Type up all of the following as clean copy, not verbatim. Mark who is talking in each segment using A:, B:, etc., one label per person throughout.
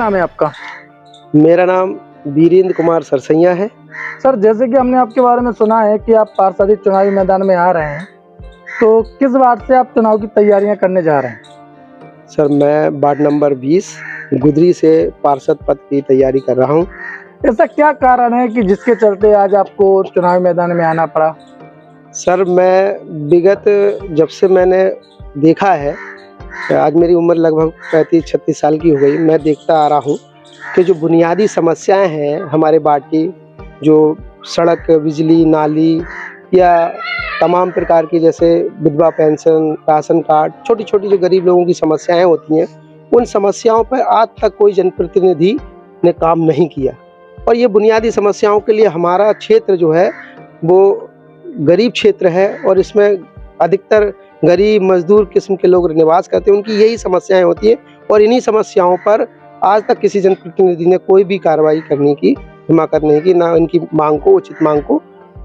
A: नाम है आपका?
B: मेरा नाम वीरेंद्र कुमार सरसैया है।
A: सर, जैसे कि हमने आपके बारे में सुना है कि आप पार्षद चुनावी मैदान में आ रहे हैं, तो किस वार्ड से आप चुनाव की तैयारियां करने जा रहे हैं?
B: सर, मैं वार्ड नंबर 20 गुदरी से पार्षद पद की तैयारी कर रहा हूं।
A: ऐसा क्या कारण है कि जिसके चलते आज आपको चुनावी मैदान में आना पड़ा?
B: सर, मैं विगत जब से मैंने देखा है, आज मेरी उम्र लगभग 35-36 साल की हो गई, मैं देखता आ रहा हूं कि जो बुनियादी समस्याएं हैं हमारे वार्ड की, जो सड़क, बिजली, नाली या तमाम प्रकार की जैसे विधवा पेंशन, राशन कार्ड, छोटी छोटी जो गरीब लोगों की समस्याएं होती हैं, उन समस्याओं पर आज तक कोई जनप्रतिनिधि ने काम नहीं किया। और ये बुनियादी समस्याओं के लिए हमारा क्षेत्र जो है वो गरीब क्षेत्र है और इसमें अधिकतर गरीब मजदूर किस्म के लोग निवास करते हैं। उनकी यही समस्याएं होती हैं और इन्हीं समस्याओं पर आज तक किसी जनप्रतिनिधि ने कोई भी कार्रवाई करने की हिम्मत नहीं की, ना इनकी मांग को, उचित मांग को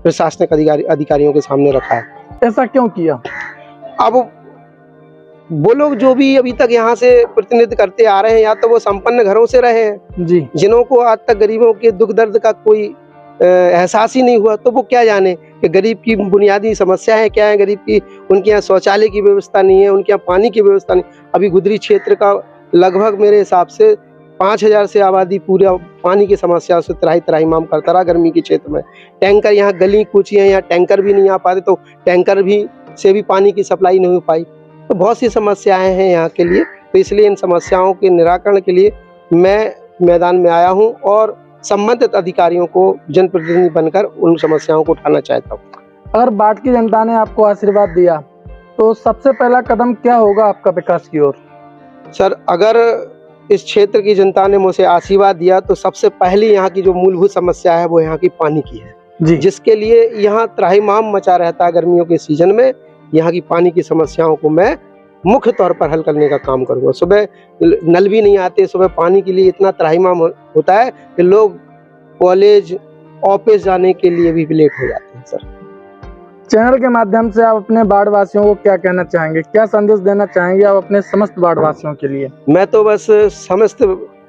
B: प्रशासनिक अधिकारियों के सामने रखा है।
A: ऐसा क्यों किया?
B: अब वो लोग जो भी अभी तक यहाँ से प्रतिनिधित्व करते आ रहे हैं, या तो वो संपन्न घरों से रहे हैं
A: जी,
B: जिन्हों को आज तक गरीबों के दुख दर्द का कोई एहसास ही नहीं हुआ, तो वो क्या जाने कि गरीब की बुनियादी समस्याएं क्या है। गरीब की, उनके यहाँ शौचालय की व्यवस्था नहीं है, उनके यहाँ पानी की व्यवस्था नहीं। अभी गुदरी क्षेत्र का लगभग मेरे हिसाब से 5000 से आबादी पूरा पानी की समस्या से त्राही माम करता रहा। गर्मी के क्षेत्र में टैंकर, यहाँ गली कूची है, यहाँ टैंकर भी नहीं आ पाते, तो टैंकर भी से भी पानी की सप्लाई नहीं हो पाई। तो बहुत सी समस्याएं हैं यहाँ के लिए, तो इसलिए इन समस्याओं के निराकरण के लिए मैं मैदान में आया हूँ और संबंधित अधिकारियों को जनप्रतिनिधि बनकर उन समस्याओं को उठाना चाहता हूँ।
A: अगर वार्ड की जनता ने आपको आशीर्वाद दिया तो सबसे पहला कदम क्या होगा आपका विकास की ओर?
B: सर, अगर इस क्षेत्र की जनता ने मुझे आशीर्वाद दिया तो सबसे पहली यहाँ की जो मूलभूत समस्या है वो यहाँ की पानी की है
A: जी,
B: जिसके लिए यहाँ त्राहिमाम मचा रहता है। गर्मियों के सीजन में यहाँ की पानी की समस्याओं को मैं मुख्य तौर पर हल करने का काम करूँगा। सुबह नल भी नहीं आते, सुबह पानी के लिए इतना त्राहिमाम होता है कि लोग कॉलेज, ऑफिस जाने के लिए भी लेट हो जाते हैं। सर,
A: चैनल के माध्यम से आप अपने वार्ड वासियों को क्या कहना चाहेंगे, क्या संदेश देना चाहेंगे आप अपने समस्त वार्ड वासियों के लिए?
B: मैं तो बस समस्त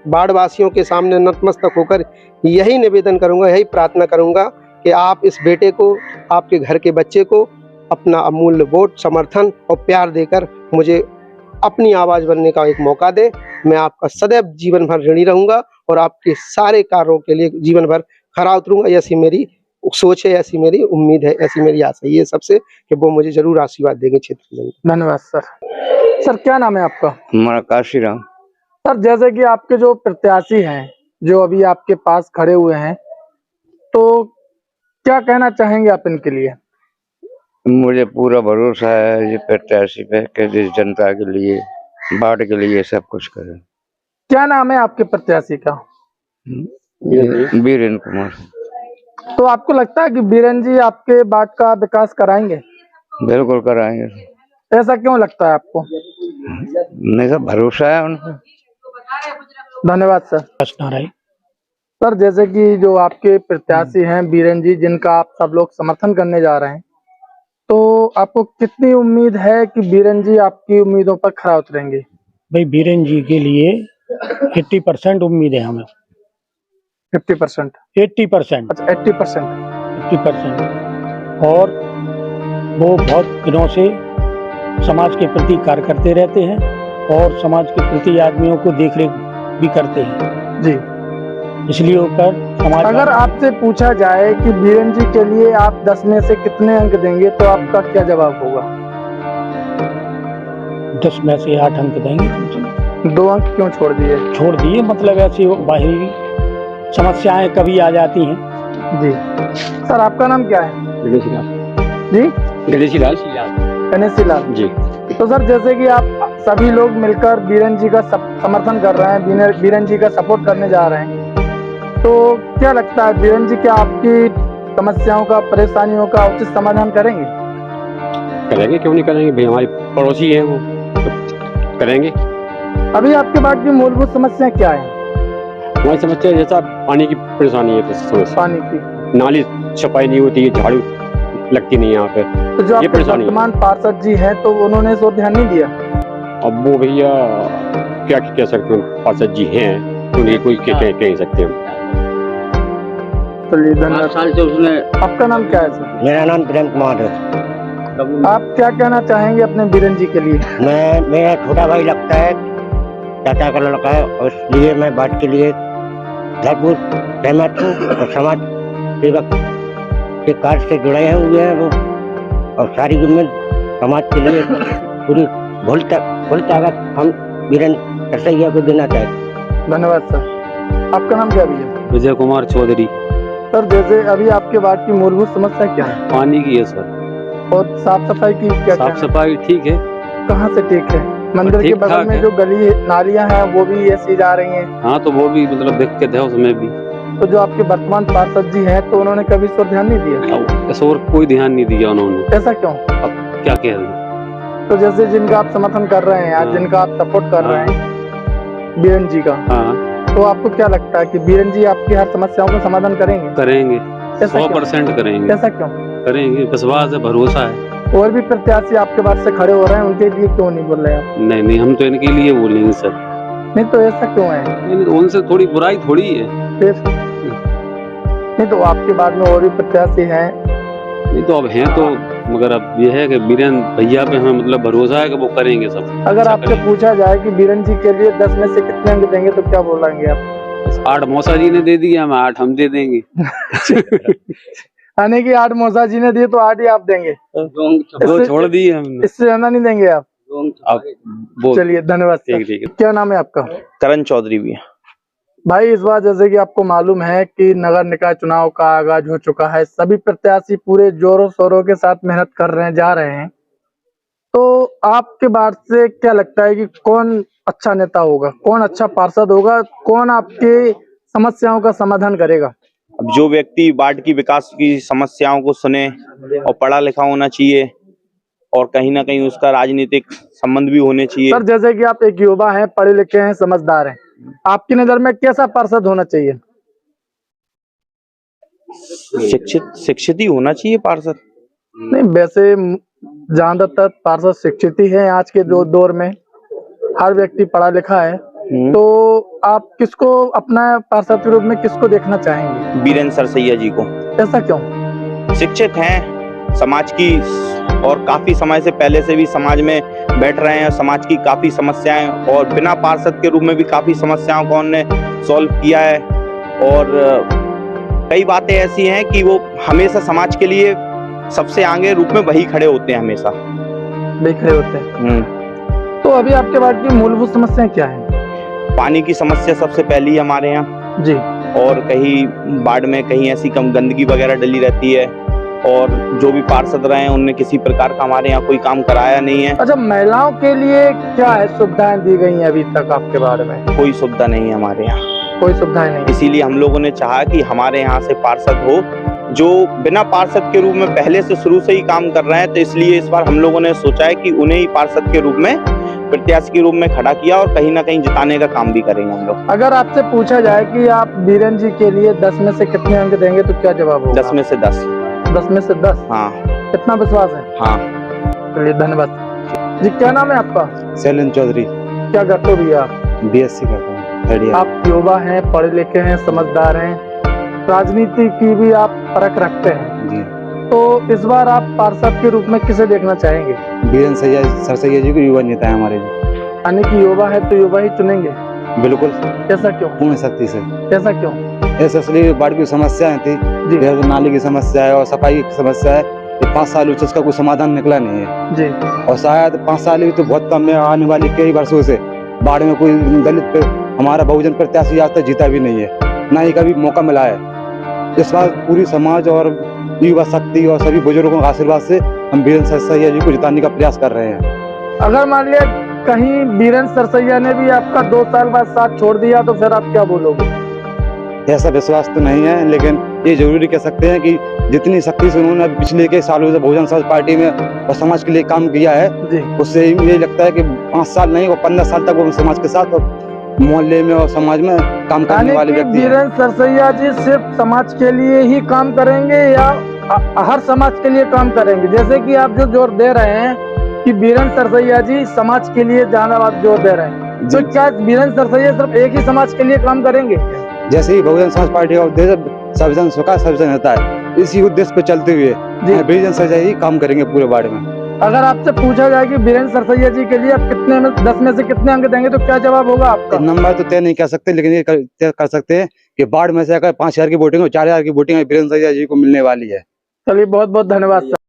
B: वार्ड वासियों के सामने नतमस्तक होकर यही निवेदन करूंगा, यही प्रार्थना करूंगा कि आप इस बेटे को, आपके घर के बच्चे को अपना अमूल्य वोट, समर्थन और प्यार देकर मुझे अपनी आवाज़ बनने का एक मौका दें। मैं आपका सदैव जीवन भर ऋणी रहूंगा और आपके सारे कार्यों के लिए जीवन भर खरा उतरूंगा। ऐसी मेरी सोच है, ऐसी मेरी उम्मीद है, ऐसी मेरी आशा है सबसे कि वो मुझे जरूर आशीर्वाद देंगे क्षेत्र के जनता।
A: धन्यवाद सर। सर, क्या नाम है आपका?
C: हमारा काशीराम।
A: सर, जैसे कि आपके जो प्रत्याशी हैं जो अभी आपके पास खड़े हुए हैं, तो क्या कहना चाहेंगे आप इनके लिए?
C: मुझे पूरा भरोसा है ये प्रत्याशी पे कि जिस जनता के लिए, वार्ड के लिए सब कुछ करे।
A: क्या नाम है आपके प्रत्याशी का?
C: वीरेंद्र कुमार।
A: तो आपको लगता है कि बीरेंद्र जी आपके वार्ड का विकास कराएंगे?
C: बिल्कुल कराएंगे।
A: ऐसा क्यों लगता है आपको?
C: नहीं सर, भरोसा है उनको।
A: धन्यवाद सर। सर, जैसे कि जो आपके प्रत्याशी हैं बीरेंद्र जी, जिनका आप सब लोग समर्थन करने जा रहे हैं, तो आपको कितनी उम्मीद है कि बीरेंद्र जी आपकी उम्मीदों पर खरा उतरेंगे?
D: भाई, बीरेंद्र जी के लिए 80% उम्मीद है हमें।
A: 50%?
D: 80%।
A: अच्छा, 80%।
D: 80%। और वो बहुत दिनों से समाज के प्रति कार्य करते रहते हैं और समाज के प्रति आदमियों को देखरेख भी करते हैं
A: जी।
D: इसलिए ऊपर समाज,
A: अगर आपसे पूछा जाए कि बीरेंद्र जी के लिए आप 10 में से कितने अंक देंगे तो आपका क्या जवाब होगा?
D: 10 में से 8 अंक देंगे।
A: 2 अंक क्यों छोड़ दिए?
D: छोड़ दिए मतलब ऐसी बाहरी समस्याएं कभी आ जाती हैं।
A: जी। सर, आपका नाम क्या है?
E: गणेशी लाल।
A: जी,
E: गणेशी लाल
A: जी। तो सर, जैसे कि आप सभी लोग मिलकर बीरेंद्र जी का समर्थन कर रहे हैं, बीरेंद्र जी का सपोर्ट करने जा रहे हैं, तो क्या लगता है बीरेंद्र जी क्या आपकी समस्याओं का, परेशानियों का उचित समाधान करेंगे?
E: करेंगे, क्यों नहीं करेंगे भाई, हमारे पड़ोसी है वो, तो करेंगे।
A: अभी आपके वार्ड की मूलभूत समस्या क्या है?
E: हमारी समस्या जैसा पानी की परेशानी है, तो समस्या
A: पानी की,
E: नाली सफाई नहीं होती है, झाड़ू लगती नहीं यहाँ पे,
A: तो जो
E: ये
A: आपके
E: परेशानी है।
A: वर्तमान पार्षद जी हैं तो उन्होंने इस ओर ध्यान नहीं दिया?
E: अब वो भैया क्या कह सकते हैं, पार्षद जी हैं उन्हें कोई कह सकते हैं।
A: चलिए धन्यवाद।
C: साल से उसने
A: आपका नाम क्या है सर?
F: मेरा नाम प्रेम कुमार है।
A: आप क्या कहना चाहेंगे अपने बीरन जी के लिए?
F: मेरा छोटा भाई लगता है, चाचा का लड़का है, और इसलिए मैं बात के लिए भरपूर सहमत हूँ। और समाज सेवक के कार्य से जुड़े हुए हैं वो, और सारी उम्मीद समाज के लिए पूरी भूल ताकत हम बीरन सरसैया को देना चाहते।
A: धन्यवाद सर। आपका नाम क्या भैया?
E: विजय कुमार चौधरी।
A: सर जैसे अभी आपके वार्ड की मूलभूत समस्या क्या है?
E: पानी की है सर।
A: और साफ सफाई की क्या
E: साफ
A: कहना?
E: सफाई ठीक है।
A: कहाँ से ठीक है? मंदिर के
E: ठीक
A: बगल
E: ठाक
A: में
E: है।
A: जो गली नालियां हैं वो भी ऐसी जा रही हैं।
E: हाँ तो वो भी मतलब दिक्कत है उसमें भी।
A: तो जो आपके वर्तमान पार्षद जी हैं तो उन्होंने कभी इस पर ध्यान नहीं दिया?
E: इस और कोई ध्यान नहीं दिया उन्होंने।
A: ऐसा क्यों?
E: अब क्या कह रहे?
A: तो जैसे जिनका आप समर्थन कर रहे हैं आज,
E: हाँ।
A: जिनका आप सपोर्ट कर रहे हैं बीरन जी का,
E: हाँ
A: तो आपको क्या लगता है कि बीरन जी आपकी हर समस्याओं का समाधान करेंगे?
E: करेंगे,
A: ऐसा क्यों?
E: 100% करेंगे।
A: ऐसा क्यों?
E: करेंगे, विश्वास है, भरोसा है।
A: और भी प्रत्याशी आपके बाद से खड़े हो रहे हैं, उनके लिए क्यों नहीं बोल रहे आप?
E: नहीं नहीं, हम तो इनके लिए बोलेंगे सर।
A: नहीं तो ऐसा क्यों है?
E: नहीं तो उनसे थोड़ी बुराई थोड़ी है।
A: फिर नहीं तो आपके बाद में और भी प्रत्याशी हैं।
E: नहीं तो अब हैं तो, मगर अब ये है कि बीरन भैया पे हमें मतलब भरोसा है कि वो करेंगे सब।
A: अगर
E: अच्छा
A: आपसे
E: करेंगे।
A: पूछा जाए कि बीरन जी के लिए 10 में से कितने अंक देंगे तो क्या बोलेंगे आप?
E: 8 मौसा जी ने दे दिया, हम 8 हम दे देंगे।
A: यानी कि 8 मौसा जी ने दिए तो 8 ही आप देंगे,
E: वो छोड़ दिए हमने।
A: इससे ज्यादा नहीं देंगे आप?
E: अब वो
A: चलिए धन्यवाद सर।
E: ठीक है।
A: क्या नाम है आपका?
G: करण चौधरी भी है।
A: भाई इस बार जैसे कि आपको मालूम है कि नगर निकाय चुनाव का आगाज हो चुका है, सभी प्रत्याशी पूरे जोरों शोरों के साथ मेहनत कर रहे हैं, जा रहे हैं। तो आपके बात से क्या लगता है कि कौन अच्छा नेता होगा, कौन अच्छा पार्षद होगा, कौन आपके समस्याओं का समाधान करेगा?
G: अब जो व्यक्ति वार्ड की विकास की समस्याओं को सुने और पढ़ा लिखा होना चाहिए और कहीं ना कहीं उसका राजनीतिक संबंध भी होने चाहिए।
A: सर जैसे कि आप एक युवा हैं, पढ़े लिखे हैं, समझदार हैं, आपकी नजर में कैसा पार्षद होना चाहिए?
G: शिक्षित ही होना चाहिए पार्षद।
A: नहीं वैसे ज्यादातर पार्षद शिक्षित ही है आज के दौर में, हर व्यक्ति पढ़ा लिखा है। तो आप किसको अपना पार्षद के रूप में किसको देखना चाहेंगे?
G: बीरन सरसैया जी को।
A: ऐसा क्यों?
G: शिक्षित हैं, समाज की और काफी समय से पहले से भी समाज में बैठ रहे हैं, समाज की काफी समस्याएं और बिना पार्षद के रूप में भी काफी समस्याओं को उन्होंने सॉल्व किया है। और कई बातें ऐसी हैं कि वो हमेशा समाज के लिए सबसे आगे रूप में वही खड़े होते हैं, हमेशा
A: वही खड़े होते हैं। तो अभी आपके वार्ड की मूलभूत समस्याएं क्या है?
G: पानी की समस्या सबसे पहली है हमारे यहाँ
A: जी।
G: और कहीं वार्ड में कहीं ऐसी कम गंदगी वगैरह डली रहती है और जो भी पार्षद रहे हैं उनने किसी प्रकार का हमारे यहाँ कोई काम कराया नहीं है।
A: अच्छा, महिलाओं के लिए क्या है सुविधाएं दी गई हैं अभी तक आपके बारे में?
G: कोई सुविधा नहीं है हमारे यहाँ,
A: कोई सुविधाएं नहीं।
G: इसीलिए हम लोगों ने चाहा कि हमारे यहाँ से पार्षद हो जो बिना पार्षद के रूप में पहले से शुरू से ही काम कर रहे हैं। तो इसलिए इस बार हम लोगों ने सोचा है कि उन्हें ही पार्षद के रूप में, प्रत्याशी के रूप में खड़ा किया और कहीं ना कहीं जिताने का काम भी करेंगे हम लोग।
A: अगर आपसे पूछा जाए कि आप बीरन जी के लिए 10 में से कितने अंक देंगे तो क्या जवाब होगा?
G: 10 में से 10।
A: 10 में से 10?
G: हाँ।
A: कितना विश्वास है?
G: हाँ।
A: चलिए धन्यवाद जी। क्या नाम है आपका?
F: शैलेंद्र चौधरी।
A: क्या करते हो भैया?
F: BSc करता हूँ।
A: आप युवा हैं, पढ़े लिखे हैं, समझदार हैं, राजनीति की भी आप परख रखते हैं
F: जी।
A: तो इस बार आप पार्षद के रूप में किसे देखना चाहेंगे?
F: बीरन सरसैया जी को युवा नेता है हमारे।
A: यानी कि युवा है तो युवा ही चुनेंगे?
F: बिल्कुल।
A: ऐसा क्यों?
F: पूर्ण शक्ति से।
A: ऐसा क्यों?
F: ऐसा इसलिए वार्ड की समस्याएं थी,
A: जी
F: नाली की समस्या है और सफाई की समस्या है। ये 5 साल से उसका कोई समाधान निकला नहीं है
A: जी।
F: और शायद 5 साल भी तो बहुत कम है। आने वाली कई वर्षों से वार्ड में कोई दलित पे हमारा बहुजन प्रत्याशी आज तक जीता भी नहीं है, ना ही कभी मौका मिला है। इस बार पूरी समाज और युवा शक्ति और सभी बुजुर्गों के आशीर्वाद से हम बीरन सरसैया जी को जिताने का प्रयास कर रहे हैं।
A: अगर मान लिया कहीं बीरन सरसैया ने भी आपका 2 साल बाद साथ छोड़ दिया तो फिर आप क्या बोलोगे?
F: ऐसा विश्वास तो नहीं है, लेकिन ये जरूरी कह सकते हैं कि जितनी शक्ति से उन्होंने पिछले कई सालों से बहुजन समाज पार्टी में और समाज के लिए काम किया है,
A: जी।
F: उससे ये लगता है कि 5 साल नहीं और 15 साल तक वो समाज के साथ और मोहल्ले में और समाज में काम करने वाले व्यक्ति हैं।
A: बीरन सरसैया जी सिर्फ समाज के लिए ही काम करेंगे या हर समाज के लिए काम करेंगे? जैसे कि आप जो जोर दे रहे हैं कि बीरन सरसैया जी समाज के लिए ज्यादा जोर दे रहे हैं, तो क्या वीरेंद्र सरसैया सिर्फ एक ही समाज के लिए काम करेंगे?
H: जैसे ही बहुजन समाज पार्टी का उद्देश्य सर्वजन सुखा सर्वजन होता है, इसी उद्देश्य पे चलते हुए वीरेंद्र सरसैया ही काम करेंगे पूरे वार्ड में।
A: अगर आपसे पूछा जाए कि वीरेंद्र सरसैया जी के लिए आप कितने में 10 में से कितने अंक देंगे तो क्या जवाब होगा आपका?
H: नंबर तो तय नहीं कर सकते, लेकिन ये तय कर सकते हैं कि वार्ड में से अगर 5,000 की वोटिंग हो, 4,000 की वोटिंग वीरेंद्र सरसैया जी को मिलने वाली है।
A: चलिए बहुत बहुत धन्यवाद सर।